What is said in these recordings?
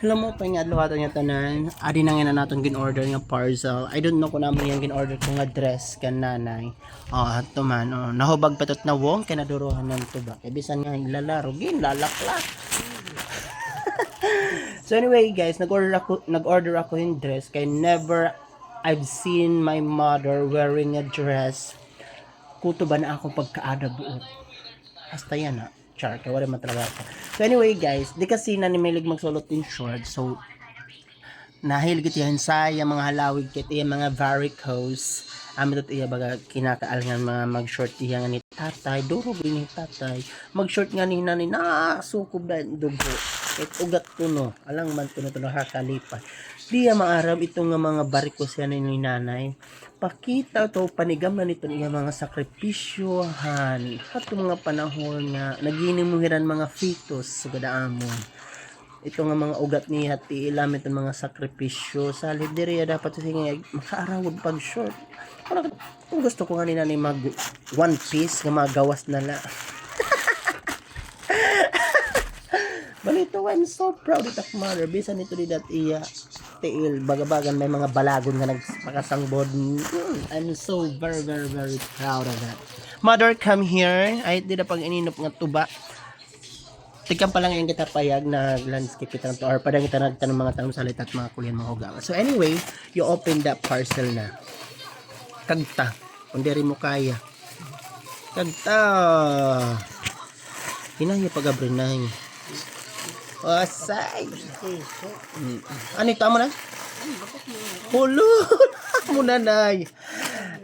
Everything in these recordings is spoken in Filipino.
Hello mo pa nga adlaw ato nga tanan. Adi na nga naton gin-order nga parcel. I don't know kung naman yung gin-order ko nga dress kan nanay. Ato man nahubag patot na wong kay nadurohan nan tuba. Kay bisan nga ilalaro gin lalakla. So anyway guys, nag-order ako yung dress kay never I've seen my mother wearing a dress. Kuto ba na ako pagkaada buot. Hasta yan char kaya wala man talaga ako. So anyway guys, di kasi na ni Melig magsulot in short. So nahiligit yan sa yung mga halawig kit yung mga varicose. Amin tot iya baga kinakaal nga mga mag-short iya nga ni tatay, duro ni tatay. Mag-short nga ni nanay na sukob na dugo. Kit ugat tuno, alang man tuno hakalipat. Di maaram itong nga mga varicose yan ni nanay. Pakita to panigam na nito niya mga sakripisyohan ato mga panahon nga naginimuhiran mga fetus sa gadaamon ito nga mga ugat ni hati ilam itong mga sakripisyo sa lideriya dapat sa nga makaarawod pag short kung gusto ko nga nila ni mag one piece nga magawas na la balito I'm so proud of mother bisan ito di dat iya tiil bagabagan may mga balagon nga nagpakasangbod. I'm so very proud of that. Mother, come here. Ay di na pag ininop nga tuba. Tigkan pa lang yung kita payag na landscape kita to or padang kita nagtanong mga tanong salita at mga kulian mga hugawa. So anyway, you open that parcel na. Kagta. Kung diri mo kaya. Kagta. Hinahya pag-abrinay. Wasay. Ano ito mo na? Hulo. Mo nanay.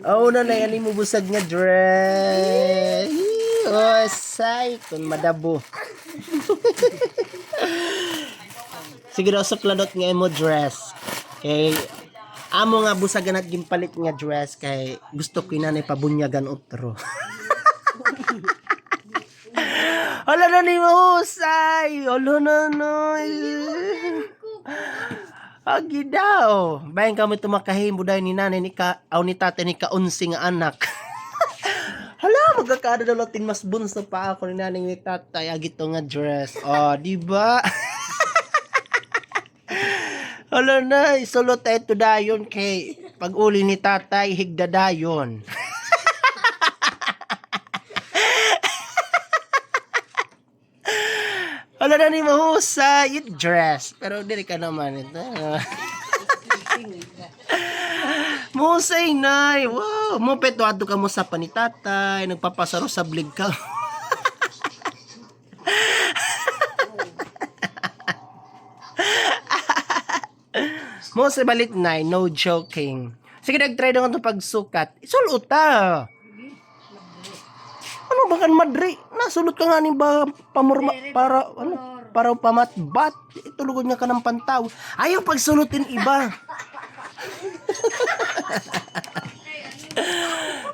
Oh nanay, ani mo busag nga dress. Wasay. Kung madabo. Sige daw sa kladot nga mo dress. Kay amo nga busagan at gimpalit nga dress kay gusto ko inanay pabunyagan otro. Hala na ni mahusay. Hala na Agi daw. Bayan kami tumakahimo dahil ni nanay ni ni tatay ni kaunsing nga anak. Hala, magkakaada daw latin mas bunso pa ako ni nanay ni tatay. Agi to nga dress. Oh, di ba? Hala na, isulot tayo to dayon kay pag uli ni tatay, higda dayon. Wala na ni mahusay yung dress. Pero dili ka naman ito. Mahusay na. Wow. Mupet wado ka mo sa panitatay. Nagpapasaro sa blig ka. Mahusay balit na. No joking. Sige, nag-try doon ito pagsukat. Isulot ta. Ano ba kan madri? Nasulot ka nga ni ba pamurma para ano para pamatbat. Itulugod nga ka ng pantaw. Ayaw pagsulutin iba.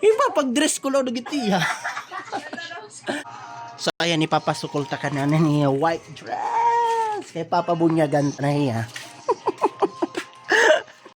Iba pag dress ko lang nagitiya. So ayan ipapasukol ta ka na niya white dress. Kay papabunyagan na niya.